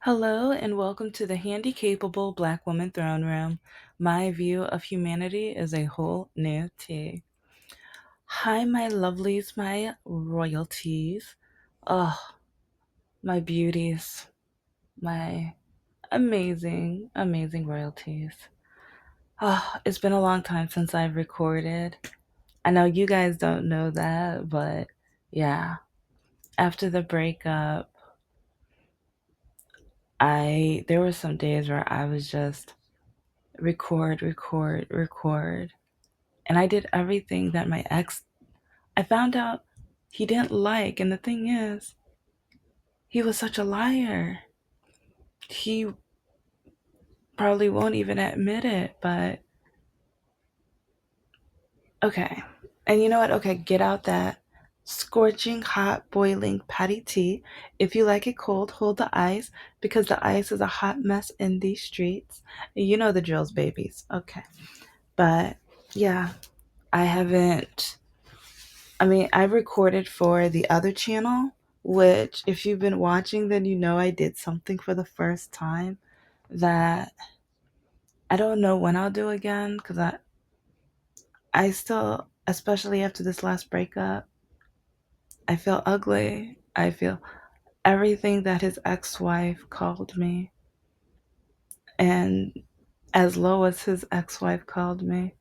Hello and welcome to the Handicapable Black Woman Throne Room. My view of humanity is a whole new tea. Hi, my lovelies, my royalties. Oh, my beauties, my amazing, amazing royalties. Oh, it's been a long time since I've recorded. I know you guys don't know that, but yeah, after the breakup, there were some days where I was just record, record, record. And I did everything that my ex, I found out he didn't like. And the thing is, he was such a liar. He probably won't even admit it, but okay. And you know what? Okay, get out that scorching hot boiling patty tea. If you like it cold, hold the ice because the ice is a hot mess in these streets. You know the drills, babies. Okay. But yeah, I haven't I recorded for the other channel, which, if you've been watching, then you know I did something for the first time that I don't know when I'll do again because I still, especially after this last breakup, I feel ugly. I feel everything that his ex wife called me, and as low as his ex wife called me.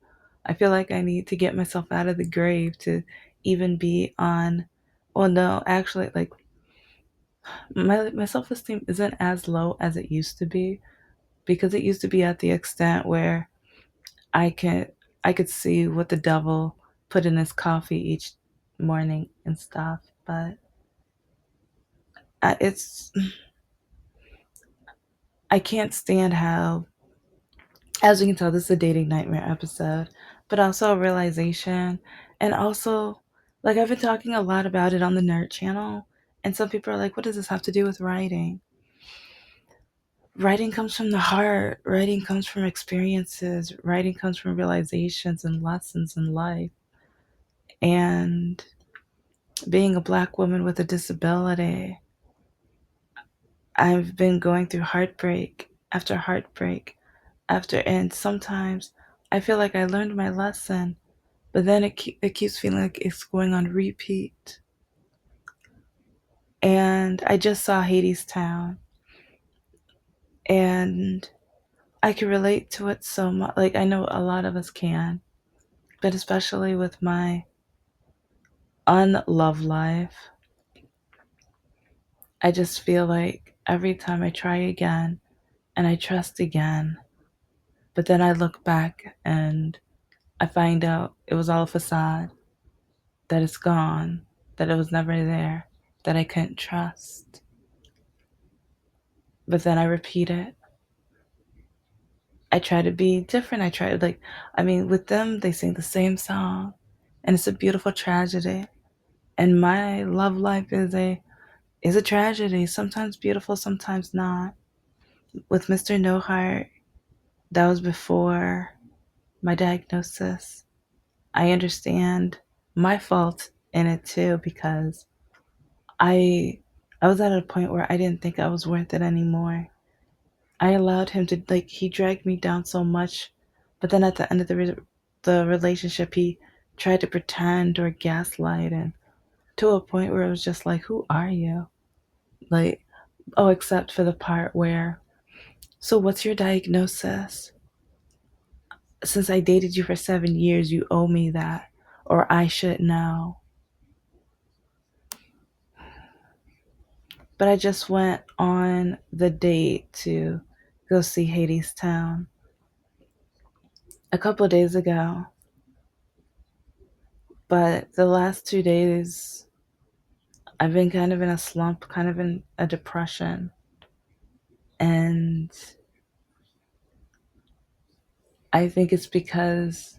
I feel like I need to get myself out of the grave to even be on. Well, no, actually, like my self-esteem isn't as low as it used to be because it used to be at the extent where I could I could see what the devil put in his coffee each morning and stuff. But it's I can't stand how, as you can tell, this is a dating nightmare episode, but also a realization, and also like I've been talking a lot about it on the Nerd channel, and some people are like, "What does this have to do with writing?" Writing comes from the heart. Writing comes from experiences. Writing comes from realizations and lessons in life. And being a black woman with a disability, I've been going through heartbreak after heartbreak and sometimes I feel like I learned my lesson, but then it keeps feeling like it's going on repeat. And I just saw Hades Town, and I can relate to it so much. Like, I know a lot of us can, but especially with my unlove life, I just feel like every time I try again and I trust again, but then I look back and I find out it was all a facade, that it's gone, that it was never there, that I couldn't trust. But then I repeat it. I try to be different. I try to, like, with them, they sing the same song, and it's a beautiful tragedy. And my love life is a tragedy, sometimes beautiful, sometimes not. With MrNoHeart, that was before my diagnosis. I understand my fault in it too because I I was at a point where I didn't think I was worth it anymore. I allowed him to, like, he dragged me down so much, but then at the end of the relationship he tried to pretend or gaslight, and to a point where it was just like, who are you? Like, oh, except for the part where, so what's your diagnosis? Since I dated you for 7 years, you owe me that, or I should know. But I just went on the date to go see Hades Town a couple of days ago. But the last 2 days, I've been kind of in a slump, kind of in a depression. And I think it's because,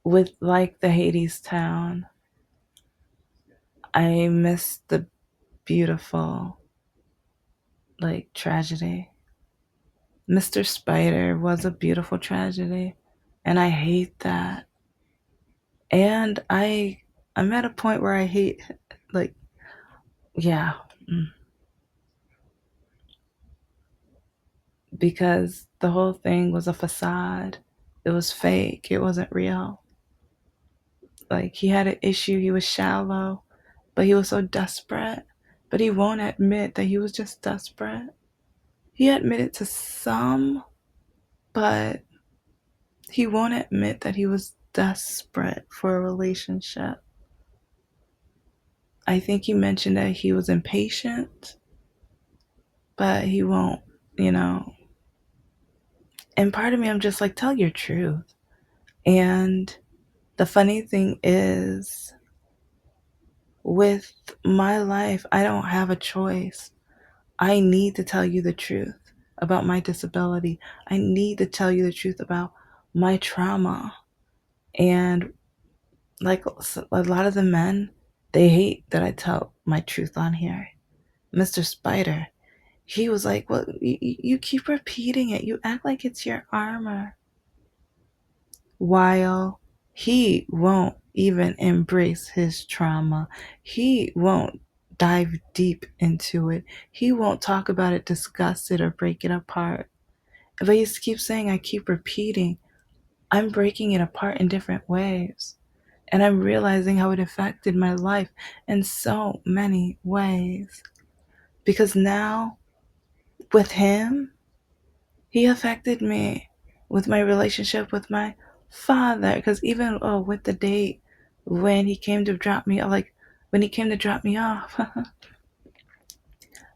with like the Hades Town, I miss the beautiful, like, tragedy. Mr. Spider was a beautiful tragedy, and I hate that. And I'm at a point where I hate, like, yeah. mm. because the whole thing was a facade. It was fake, it wasn't real. Like, he had an issue, he was shallow, but he was so desperate. But he won't admit that he was just desperate. He admitted to some, but he won't admit that he was desperate for a relationship. I think he mentioned that he was impatient, but he won't, you know. And part of me, I'm just like, tell your truth. And the funny thing is, with my life, I don't have a choice. I need to tell you the truth about my disability. I need to tell you the truth about my trauma. And like a lot of the men, they hate that I tell my truth on here. Mr. Spider, he was like, well, you keep repeating it. You act like it's your armor. While he won't even embrace his trauma, he won't dive deep into it. He won't talk about it, discuss it, or break it apart. But he keeps saying, I keep repeating, I'm breaking it apart in different ways. And I'm realizing how it affected my life in so many ways. Because now, with him, he affected me with my relationship with my father. Because even with the date when he came to drop me, like when he came to drop me off,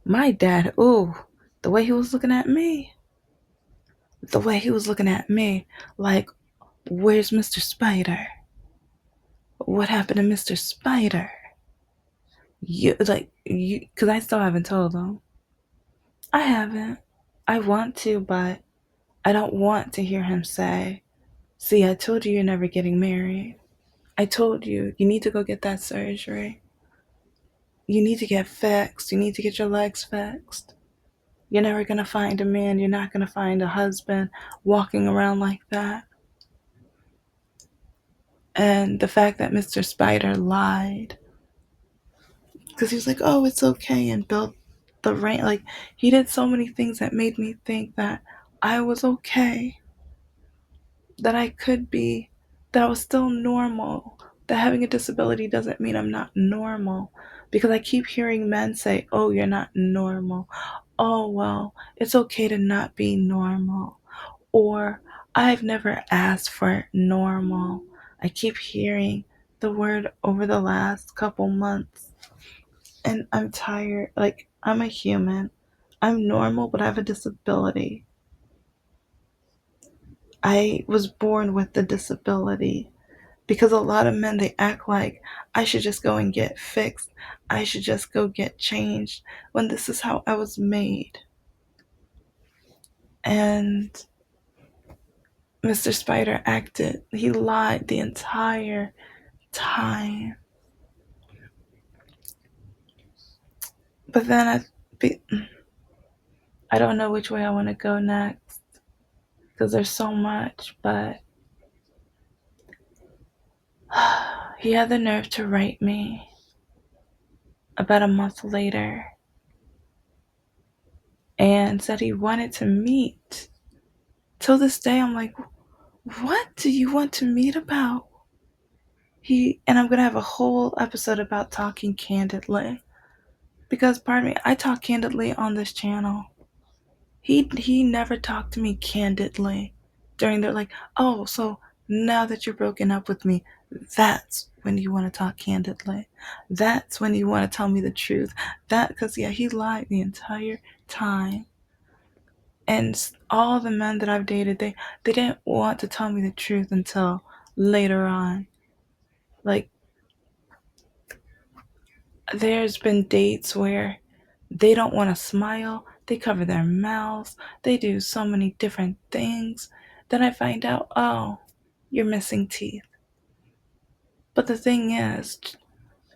my dad, ooh, the way he was looking at me, the way he was looking at me, like, where's Mr. Spider? What happened to Mr. Spider? Because I still haven't told him. I haven't. I want to, but I don't want to hear him say, see, I told you you're never getting married. I told you, you need to go get that surgery. You need to get fixed. You need to get your legs fixed. You're never going to find a man. You're not going to find a husband walking around like that. And the fact that Mr. Spider lied, because he was like, oh, it's okay, and built the rain. Like, he did so many things that made me think that I was okay, that I could be, that I was still normal, that having a disability doesn't mean I'm not normal. Because I keep hearing men say, oh, you're not normal. Oh, well, it's okay to not be normal. Or, I've never asked for normal. I keep hearing the word over the last couple months. And I'm tired. Like, I'm a human. I'm normal, but I have a disability. I was born with the disability. Because a lot of men, they act like I should just go and get fixed. I should just go get changed when this is how I was made. And Mr. Spider acted. He lied the entire time. But then I don't know which way I want to go next because there's so much. But he had the nerve to write me about a month later and said he wanted to meet. Till this day, I'm like, what do you want to meet about? And I'm gonna have a whole episode about talking candidly. Because pardon me, I talk candidly on this channel. He never talked to me candidly during their like, oh, so now that you're broken up with me, that's when you want to talk candidly. That's when you want to tell me the truth. Because yeah, he lied the entire time. And all the men that I've dated, they didn't want to tell me the truth until later on. Like, there's been dates where they don't want to smile, they cover their mouths, they do so many different things. Then I find out, oh, you're missing teeth. But the thing is,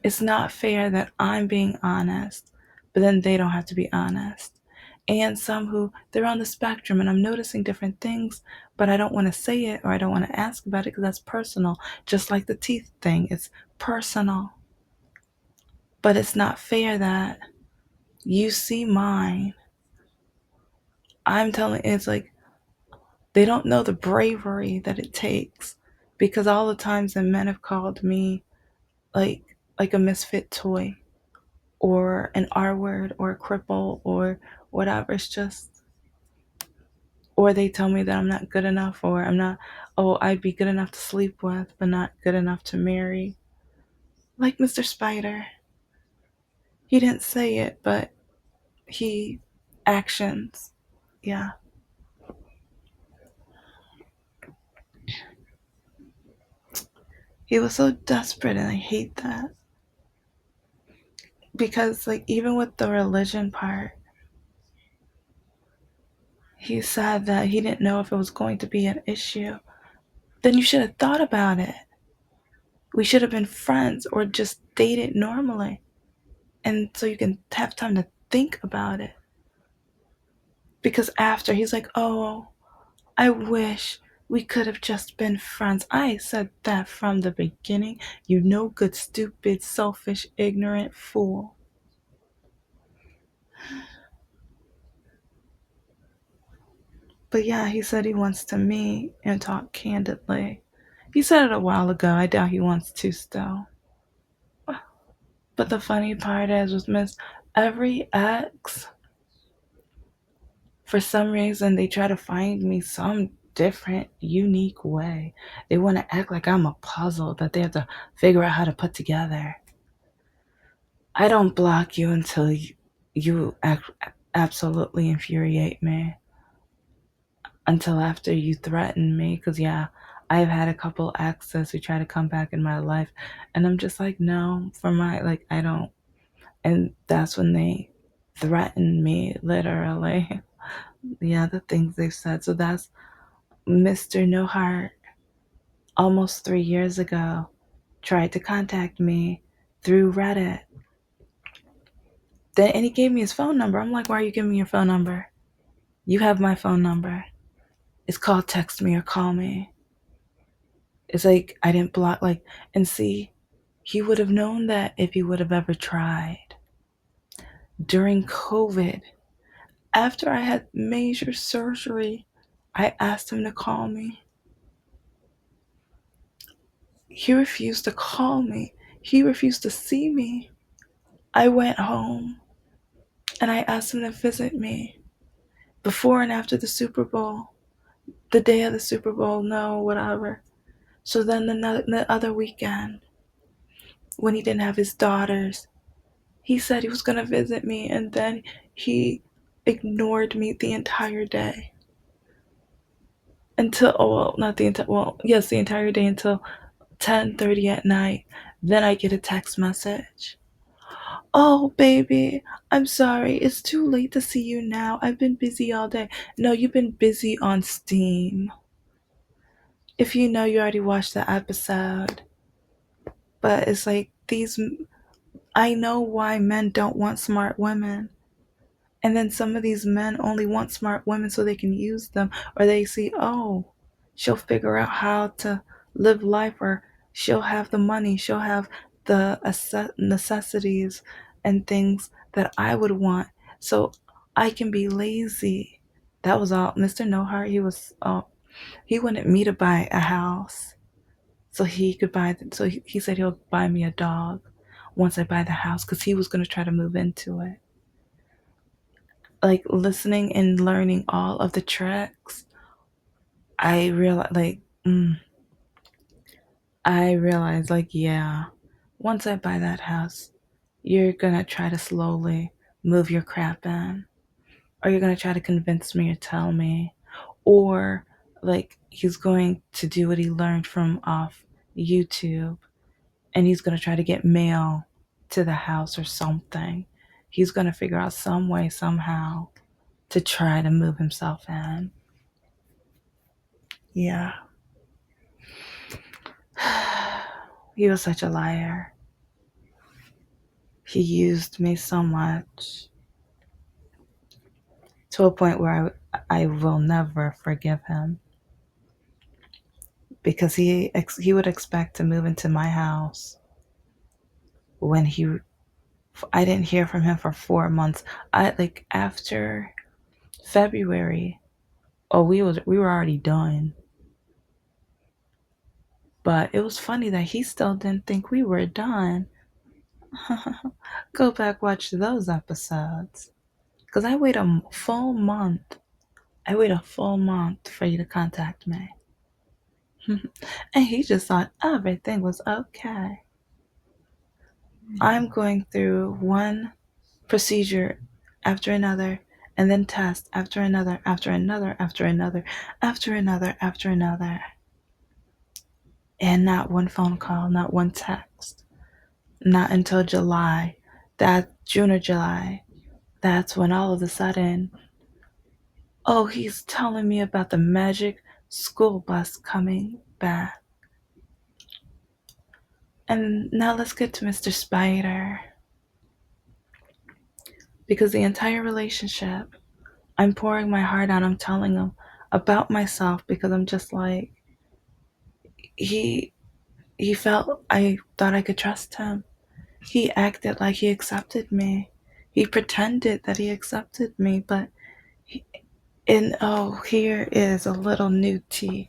it's not fair that I'm being honest, but then they don't have to be honest. And some who, they're on the spectrum, and I'm noticing different things, but I don't want to say it or I don't want to ask about it because that's personal. Just like the teeth thing, it's personal. But it's not fair that you see mine I'm telling it's like they don't know the bravery that it takes because all the times that men have called me like a misfit toy or an R word or a cripple or whatever, it's just or they tell me that I'm not good enough or I'm not oh, I'd be good enough to sleep with but not good enough to marry. Like Mr. Spider. He didn't say it, but he actions. Yeah. He was so desperate and I hate that. Because like even with the religion part, he said that he didn't know if it was going to be an issue. Then you should have thought about it. We should have been friends or just dated normally. And so you can have time to think about it. Because after he's like, oh, I wish we could have just been friends. I said that from the beginning. You no good, stupid, selfish, ignorant fool. But yeah, he said he wants to meet and talk candidly. He said it a while ago. I doubt he wants to still. But the funny part is with Miss every ex, for some reason they try to find me some different, unique way. They want to act like I'm a puzzle that they have to figure out how to put together. I don't block you until you absolutely infuriate me. Until after you threaten me, because yeah, I've had a couple exes who try to come back in my life, and I'm just like, no, for my like, I don't. And that's when they threaten me, literally. Yeah, the things they've said. So that's MrNoHeart. Almost 3 years ago, tried to contact me through Reddit. Then and he gave me his phone number. I'm like, why are you giving me your phone number? You have my phone number. It's called text me or call me. It's like I didn't block and see, he would have known that if he would have ever tried. During COVID, after I had major surgery, I asked him to call me. He refused to call me. He refused to see me. I went home and I asked him to visit me before and after the Super Bowl, the day of the Super Bowl, no, whatever. So then the other weekend, when he didn't have his daughters, he said he was going to visit me, and then he ignored me the entire day. Until, oh, well, not the entire, well, yes, the entire day until 10:30 at night. Then I get a text message. Oh, baby, I'm sorry. It's too late to see you now. I've been busy all day. No, you've been busy on Steam. If you know, you already watched the episode. But it's like I know why men don't want smart women. And then some of these men only want smart women so they can use them, or they see, oh, she'll figure out how to live life, or she'll have the money, she'll have the necessities and things that I would want. So I can be lazy. That was all. MrNoHeart, he wanted me to buy a house so he could so he said he'll buy me a dog once I buy the house because he was going to try to move into it. Like listening and learning all of the tracks, I realized I realized yeah, once I buy that house, you're gonna try to slowly move your crap in, or you're gonna try to convince me or tell me, or he's going to do what he learned from off YouTube, and he's gonna try to get mail to the house or something. He's gonna figure out some way somehow to try to move himself in. Yeah. He was such a liar. He used me so much to a point where I will never forgive him because he would expect to move into my house when I didn't hear from him for 4 months. I after February, oh, we were already done. But it was funny that he still didn't think we were done. Go back watch those episodes. Cause I wait a full month. I wait a full month for you to contact me. And he just thought everything was okay. I'm going through one procedure after another, and then test after another, after another, after another, after another, after another. And not one phone call, not one text. Not until July. That June or July. That's when all of a sudden, oh, he's telling me about the magic school bus coming back. And now let's get to Mr. Spider. Because the entire relationship, I'm pouring my heart out. I'm telling him about myself because I'm just like, he he felt I thought I could trust him. He acted like he accepted me. He pretended that he accepted me, but he, and oh, here is a little new tea.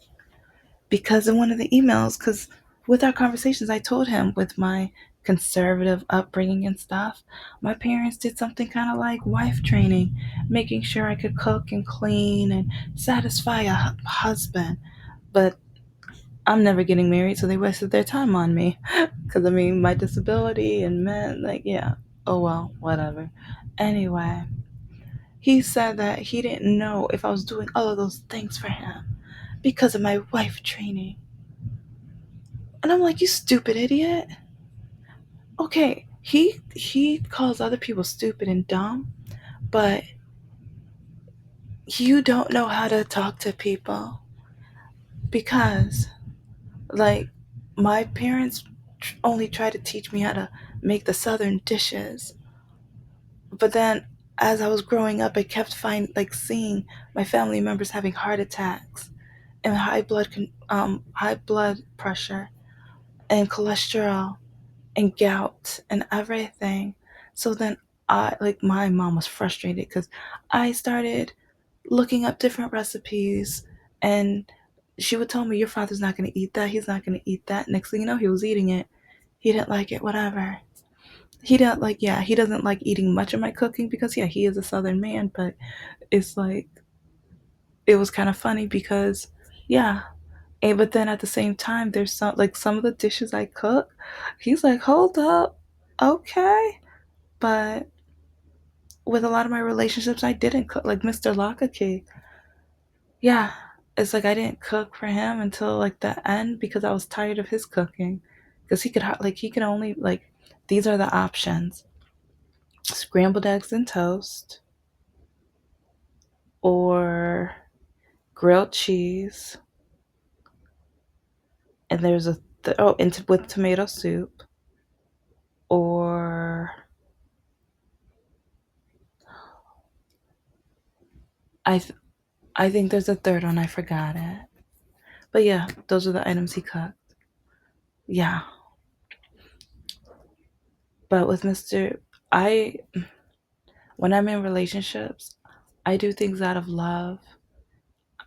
Because in one of the emails, because with our conversations, I told him with my conservative upbringing and stuff, my parents did something kind of like wife training, making sure I could cook and clean and satisfy a husband. But I'm never getting married, so they wasted their time on me. Because, I mean, my disability and men, like, yeah. Oh, well, whatever. Anyway, he said that he didn't know if I was doing all of those things for him because of my wife training. And I'm like, you stupid idiot. Okay, he calls other people stupid and dumb, but you don't know how to talk to people because, like, my parents only tried to teach me how to make the southern dishes. But then as I was growing up, I kept seeing my family members having heart attacks and high blood pressure and cholesterol and gout and everything. So then my mom was frustrated because I started looking up different recipes, and she would tell me, your father's not going to eat that. He's not going to eat that. Next thing you know, he was eating it. He didn't like it, whatever. He doesn't like eating much of my cooking because, yeah, he is a southern man, but it's like, it was kind of funny because, yeah. And, but then at the same time, there's some of the dishes I cook, he's like, hold up, okay. But with a lot of my relationships, I didn't cook. Like Mr. Lakake, yeah, it's like I didn't cook for him until like the end because I was tired of his cooking. Because he could only these are the options: scrambled eggs and toast, or grilled cheese, and there's with tomato soup, or I th- I think there's a third one. I forgot it. But yeah, those are the items he cooked. Yeah. But with Mr. I when I'm in relationships, I do things out of love.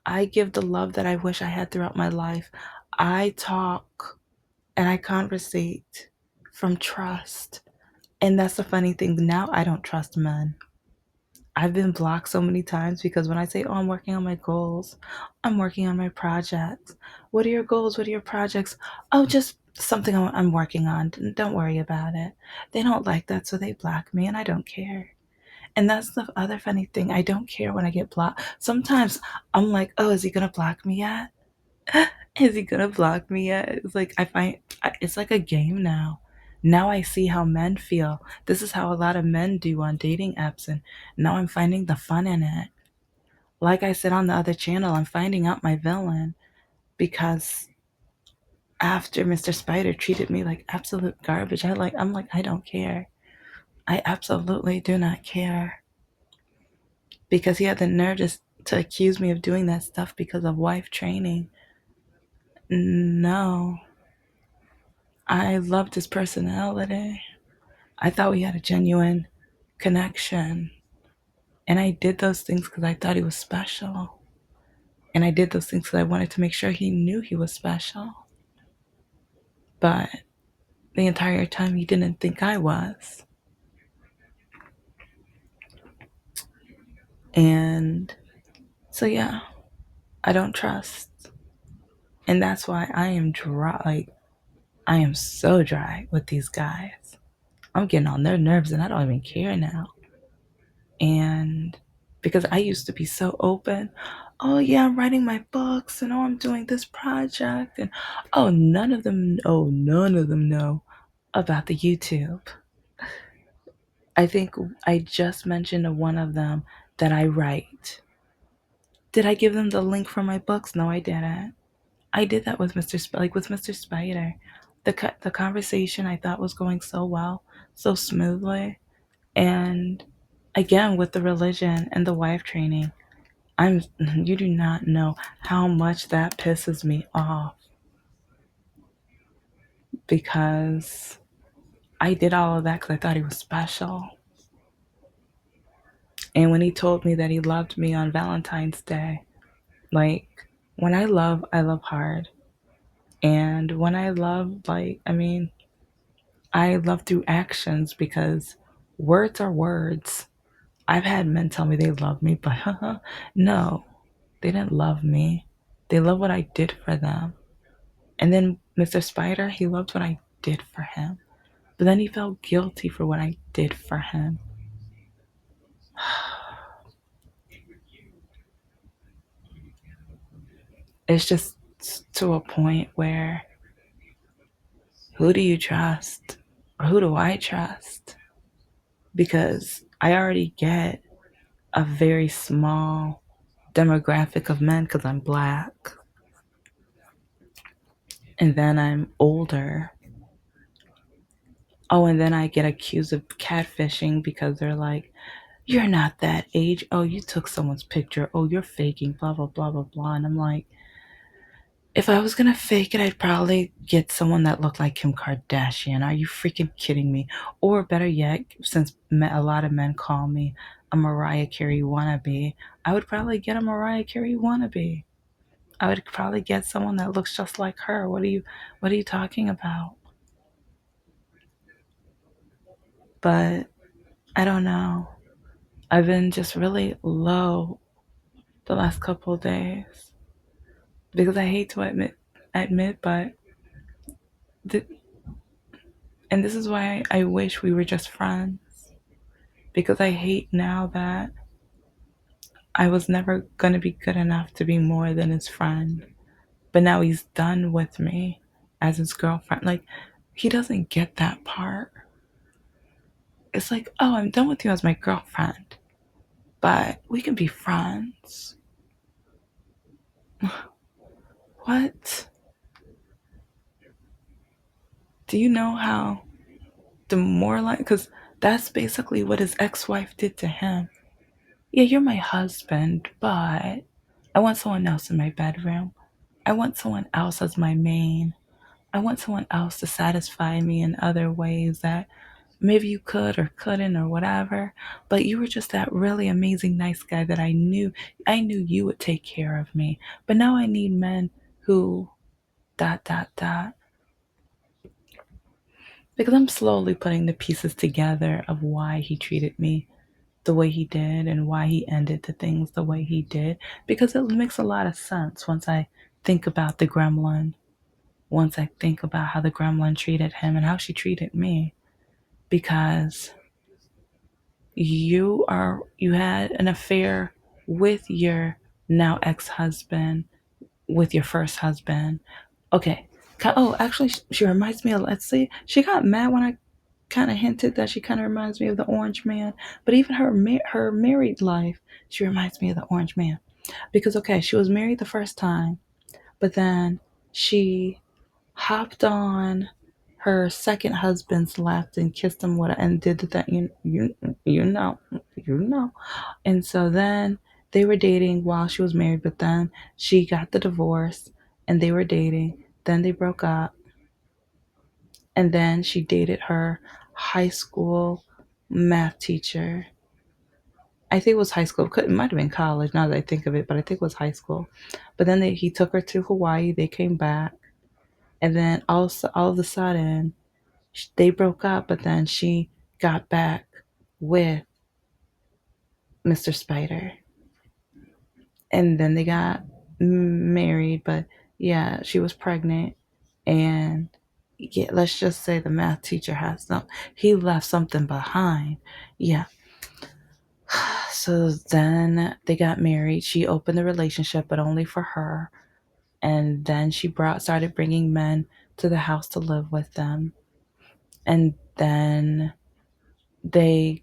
I give the love that I wish I had throughout my life. I talk and I conversate from trust. And that's the funny thing. Now I don't trust men. I've been blocked so many times because when I say, oh, I'm working on my goals, I'm working on my projects. What are your goals? What are your projects? Oh, just something I'm working on. Don't worry about it. They don't like that, so they block me, and I don't care. And that's the other funny thing. I don't care when I get blocked. Sometimes I'm like, oh, is he going to block me yet? Is he going to block me yet? It's like, it's like a game now. Now I see how men feel. This is how a lot of men do on dating apps, and now I'm finding the fun in it. Like I said on the other channel, I'm finding out my villain because after Mr. Spider treated me like absolute garbage, I'm like, I don't care. I absolutely do not care. Because he had the nerve just to accuse me of doing that stuff because of wife training. No. I loved his personality. I thought we had a genuine connection. And I did those things because I thought he was special. And I did those things because I wanted to make sure he knew he was special. But the entire time, he didn't think I was. And so, yeah, I don't trust. And that's why I am dry. Like, I am so dry with these guys. I'm getting on their nerves and I don't even care now. And because I used to be so open, oh yeah, I'm writing my books and oh, I'm doing this project and none of them know about the YouTube. I think I just mentioned to one of them that I write. Did I give them the link for my books? No, I didn't. I did that with like with Mr. Spider. The conversation I thought was going so well, so smoothly, and again with the religion and the wife training, I'm you do not know how much that pisses me off because I did all of that because I thought he was special. And when he told me that he loved me on Valentine's Day, like when I love hard. And when I love, like, I mean, I love through actions because words are words. I've had men tell me they love me, but no, they didn't love me. They love what I did for them. And then Mr. Spider, he loved what I did for him. But then he felt guilty for what I did for him. It's just to a point where who do you trust? Or who do I trust? Because I already get a very small demographic of men because I'm black. And then I'm older. Oh, and then I get accused of catfishing because they're like, you're not that age. Oh, you took someone's picture. Oh, you're faking, blah, blah, blah, blah, blah. And I'm like, if I was gonna fake it, I'd probably get someone that looked like Kim Kardashian. Are you freaking kidding me? Or better yet, since a lot of men call me a Mariah Carey wannabe, I would probably get a Mariah Carey wannabe. I would probably get someone that looks just like her. What are you talking about? But I don't know. I've been just really low the last couple of days because I hate to admit, but th- and this is why I wish we were just friends because I hate now that I was never gonna be good enough to be more than his friend, but now he's done with me as his girlfriend. Like he doesn't get that part. It's like, oh, I'm done with you as my girlfriend, but we can be friends. What? Do you know how demoralizing? Because that's basically what his ex-wife did to him. Yeah, you're my husband, but I want someone else in my bedroom. I want someone else as my main. I want someone else to satisfy me in other ways that maybe you could or couldn't or whatever. But you were just that really amazing, nice guy that I knew you would take care of me. But now I need men who dot dot dot. Because I'm slowly putting the pieces together of why he treated me the way he did and why he ended the things the way he did. Because it makes a lot of sense once I think about the gremlin. Once I think about how the gremlin treated him and how she treated me. Because you had an affair with your now ex-husband, with your first husband. Okay. Oh, actually, she reminds me of, let's see, she got mad when I kind of hinted that she kind of reminds me of the Orange Man. But even her married life, she reminds me of the Orange Man. Because, okay, she was married the first time, but then she hopped on her second husband's lap and kissed him with and did the thing. You know. And so then they were dating while she was married, but then she got the divorce and they were dating. Then they broke up. And then she dated her high school math teacher. I think it was high school. It might have been college now that I think of it, but I think it was high school. But then he took her to Hawaii. They came back, and then all of a sudden they broke up. But then she got back with Mr. Spider, and then they got married. But yeah, she was pregnant, and yeah, let's just say the math teacher has some. He left something behind. Yeah. So then they got married. She opened the relationship, but only for her. And then she started bringing men to the house to live with them. And then they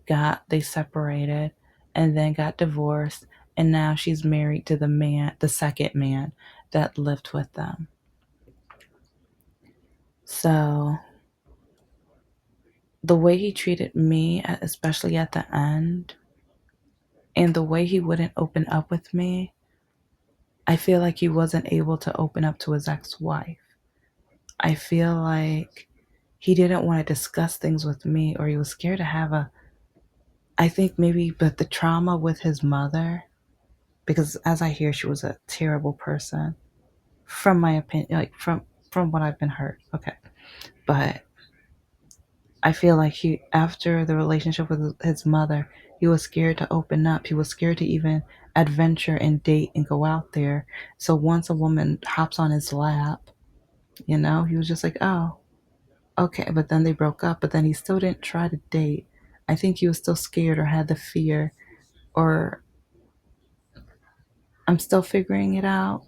separated, and then got divorced. And now she's married to the second man that lived with them. So the way he treated me, especially at the end, and the way he wouldn't open up with me, I feel like he wasn't able to open up to his ex-wife. I feel like he didn't want to discuss things with me, or he was scared to have a, I think maybe, but the trauma with his mother, because as I hear, she was a terrible person, from my opinion, like from what I've been heard. Okay. But I feel like he, after the relationship with his mother, he was scared to open up. He was scared to even adventure and date and go out there. So once a woman hops on his lap, he was just like, oh, okay. But then they broke up, but then he still didn't try to date. I think he was still scared or had the fear, or I'm still figuring it out.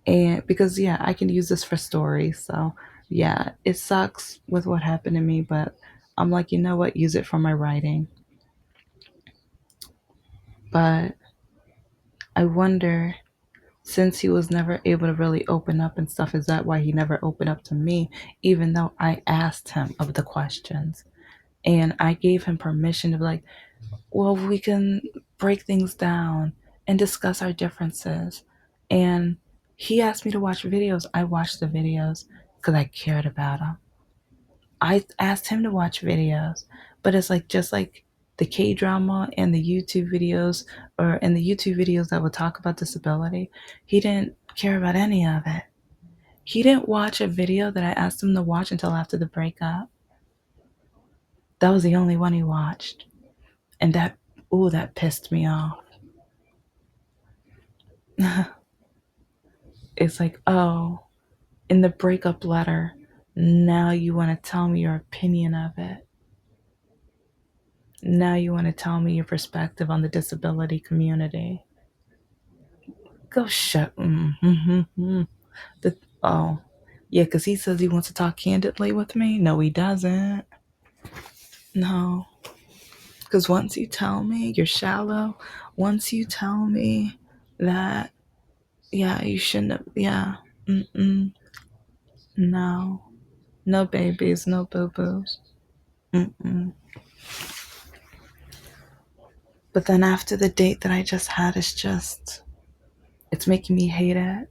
And because, yeah, I can use this for stories. So, yeah, it sucks with what happened to me, but I'm like, you know what? Use it for my writing. But I wonder, since he was never able to really open up and stuff, is that why he never opened up to me, even though I asked him of the questions? And I gave him permission to be like, well, we can break things down and discuss our differences. And he asked me to watch videos. I watched the videos because I cared about him. I asked him to watch videos, but it's like just like the K drama and the YouTube videos, or in the YouTube videos that would talk about disability, he didn't care about any of it. He didn't watch a video that I asked him to watch until after the breakup. That was the only one he watched. And that pissed me off. It's like, oh, in the breakup letter, now you want to tell me your opinion of it. Now you want to tell me your perspective on the disability community. Go shut. The, oh, yeah, because he says he wants to talk candidly with me. No, he doesn't. No, because once you tell me you're shallow, once you tell me that, yeah, you shouldn't have, yeah, no, no babies, no boo boos. But then after the date that I just had, it's making me hate it.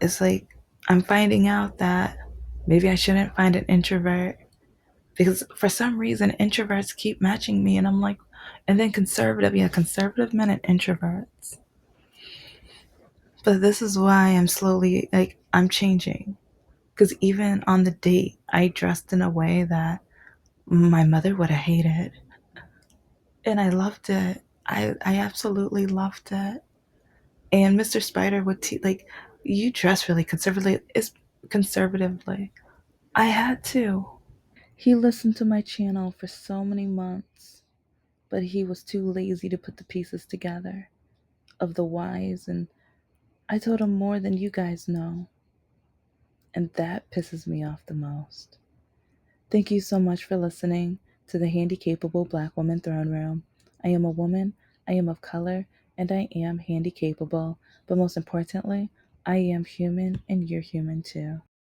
It's like I'm finding out that maybe I shouldn't find an introvert, because for some reason introverts keep matching me, and I'm like, and then conservative men and introverts. But this is why I'm slowly, like, I'm changing, because even on the date I dressed in a way that my mother would have hated, and I loved it. I absolutely loved it. And Mr. Spider would like, you dress really conservatively. It's conservatively. I had to. He listened to my channel for so many months, but he was too lazy to put the pieces together of the whys, and I told him more than you guys know, and that pisses me off the most. Thank you so much for listening to the Handicapable Black Woman Throne Room. I am a woman, I am of color, and I am handicapable, but most importantly, I am human and you're human too.